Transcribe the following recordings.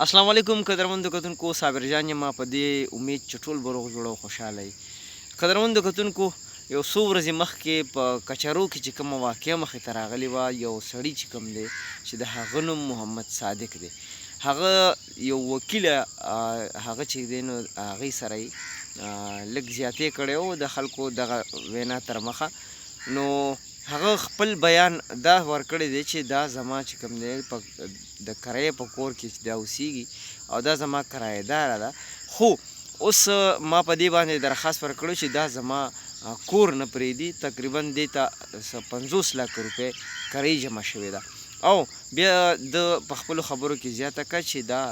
السلام علیکم قدرمنو کتونکو، صابر جان یم په دې امید چې ټول به روغ جوړ او خوشحاله یي. قدرمنو کتونکو، یو څو ورځې مخکې په کچرو کې چې کومه واقعه مخې ته راغلې وه، یو سړي چې کوم دی چې د هغه نوم محمد صادق دی، هغه یو وکیله هغه چې دی نو هغې سره یې لږ زیاتې کړی و د خلکو دغه وینا تر مخه. نو هغه خپل بیان دا ورکړی دی چې دا زما چې کوم دی د کرایې په کور کې چې دا اوسیږي او دا زما کرایهداره ده، خو اوس ما په دې باندې درخواست ورکړی چې دا زما کور نه پرېږدي. تقریبا دې ته 50 لک روپۍ کرایه جمع شوې ده او بیا د په خپلو خبرو کې زیاته کړه چې دا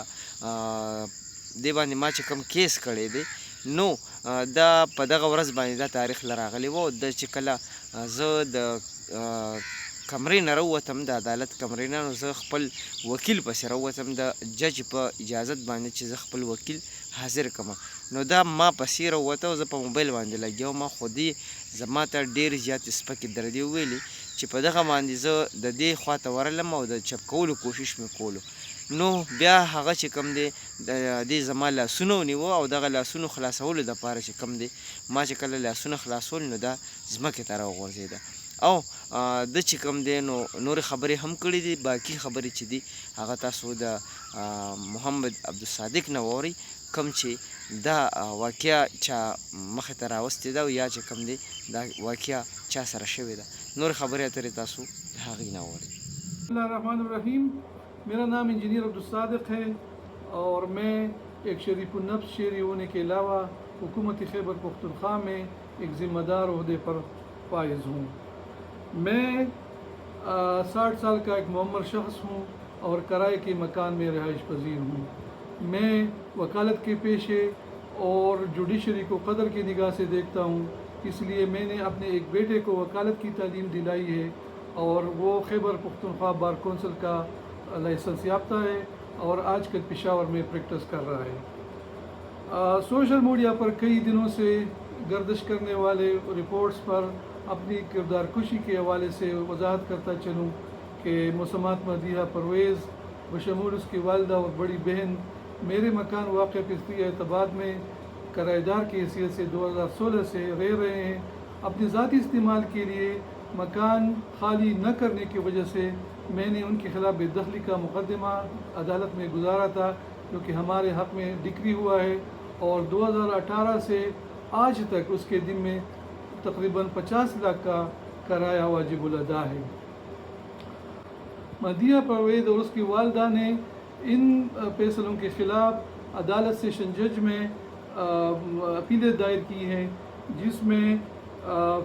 دې باندې ما چې کوم کیس کړی دی نو دا په دغه ورځ باندې دا تاریخ له راغلی و. د چې کله زه د کمرې نه راووتم، د عدالت کمرې نه، نو زه خپل وکیل پسې راووتم د جج په اجازت باندې چې زه خپل وکیل حاضر کړم. نو دا ما پسې راووته او زه په موبایل باندې لګیا وم. خو دې زما ته ډېرې زیاتې سپکې دردې وویلې چې په دغه باندې زه د دې خواته ورغلم او د چپ کولو کوشش مې کولو. نو بیا هغه چې کوم دی د دې زما لاسونه ونیوه او دغه لاسونو خلاصولو دپاره چې کوم دی ما چې کله لاسونه خلاصول نو دا ځمکې ته راوغورځېده او د چې کوم دی نو نورې خبرې هم کړي دي. باقي خبرې چې دي هغه تاسو د محمد عبدالصادق نه واورئ، کوم چې دا واقعه چا مخې ته راوستې ده او یا چې کوم دی دا واقعه چا سره شوې ده. نورې خبرې اترې تاسو د هغې نه واورئ. بسم اللہ الرحمن الرحیم. میرا نام انجینئر عبدالصادق ہے اور میں ایک شریف النفس شہری ہونے کے علاوہ حکومت خیبر پختونخوا میں ایک ذمہ دار عہدے پر فائز ہوں. میں 60 سال کا ایک معمر شخص ہوں اور کرائے کے مکان میں رہائش پذیر ہوں. میں وکالت کے پیشے اور جوڈیشری کو قدر کی نگاہ سے دیکھتا ہوں، اس لیے میں نے اپنے ایک بیٹے کو وکالت کی تعلیم دلائی ہے اور وہ خیبر پختونخوا بار کونسل کا لائسنس یافتہ ہے اور آج کل پشاور میں پریکٹس کر رہا ہے. سوشل میڈیا پر کئی دنوں سے گردش کرنے والے رپورٹس پر اپنی کردار کشی کے حوالے سے وضاحت کرتا چلوں کہ مسمات مدیحہ پرویز بشمول اس کی والدہ اور بڑی بہن میرے مکان واقع پستہ اعتباد میں کرایہ دار کی حیثیت سے 2016 سے رہ رہے ہیں. اپنی ذاتی استعمال کے لیے مکان خالی نہ کرنے کی وجہ سے میں نے ان کے خلاف بے دخلی کا مقدمہ عدالت میں گزارا تھا، جو کہ ہمارے حق میں ڈکری ہوا ہے اور 2018 سے آج تک اس کے دن میں تقریباً 50 لاکھ کا کرایہ واجب الادا ہے. مدیحہ پرویز اور اس کی والدہ نے ان فیصلوں کے خلاف عدالت سے جج میں اپیلیں دائر کی ہیں، جس میں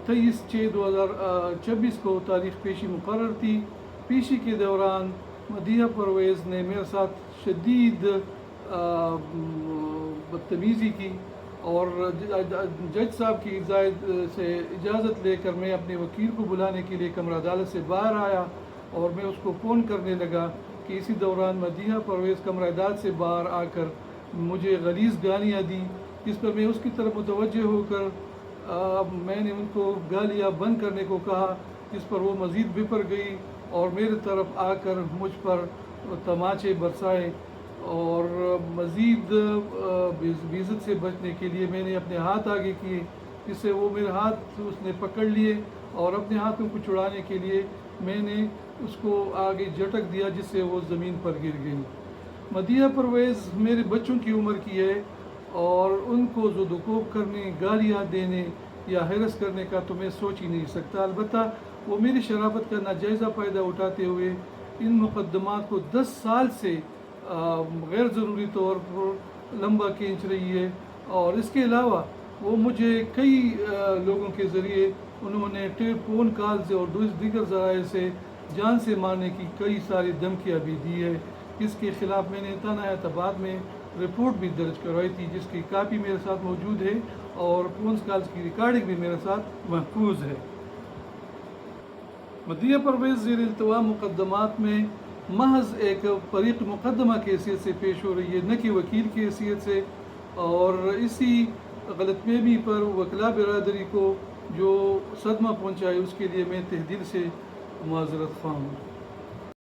23/6/2024 کو تاریخ پیشی مقرر تھی. پیشی کے دوران مدیحہ پرویز نے میرے ساتھ شدید بدتمیزی کی اور جج صاحب کی سے اجازت لے کر میں اپنے وکیل کو بلانے کے لیے کمرہ عدالت سے باہر آیا اور میں اس کو فون کرنے لگا کہ اسی دوران مدیحہ پرویز کمرہ عدالت سے باہر آ کر مجھے غلیظ گالیاں دیں، جس پر میں اس کی طرف متوجہ ہو کر میں نے ان کو گالیاں بند کرنے کو کہا، جس پر وہ مزید بپر گئی اور میرے طرف آ کر مجھ پر تماچے برسائے اور مزید بیزت سے بچنے کے لیے میں نے اپنے ہاتھ آگے کیے، جس سے وہ میرے ہاتھ اس نے پکڑ لیے اور اپنے ہاتھوں کو چھڑانے کے لیے میں نے اس کو آگے جھٹک دیا، جس سے وہ زمین پر گر گئی. مدیحہ پرویز میرے بچوں کی عمر کی ہے اور ان کو زد و کوب کرنے، گالیاں دینے یا ہیرس کرنے کا تو میں سوچ ہی نہیں سکتا. البتہ وہ میری شرافت کا ناجائزہ فائدہ اٹھاتے ہوئے ان مقدمات کو 10 سال سے غیر ضروری طور پر لمبا کھینچ رہی ہے اور اس کے علاوہ وہ مجھے کئی لوگوں کے ذریعے انہوں نے فون کال سے اور دیگر ذرائع سے جان سے مارنے کی کئی ساری دھمکیاں بھی دی ہے. اس کے خلاف میں نے تھانہ اعتباد میں رپورٹ بھی درج کروائی تھی، جس کی کاپی میرے ساتھ موجود ہے اور فون کالز کی ریکارڈنگ بھی میرے ساتھ محفوظ ہے. مدیحہ پرویز زیر التوا مقدمات میں محض ایک فریق مقدمہ کی حیثیت سے پیش ہو رہی ہے، نہ کہ وکیل کی حیثیت سے، اور اسی غلط فہمی پر وکلاء برادری کو جو صدمہ پہنچا ہے اس کے لیے میں تہ دل سے معذرت خواہ ہوں.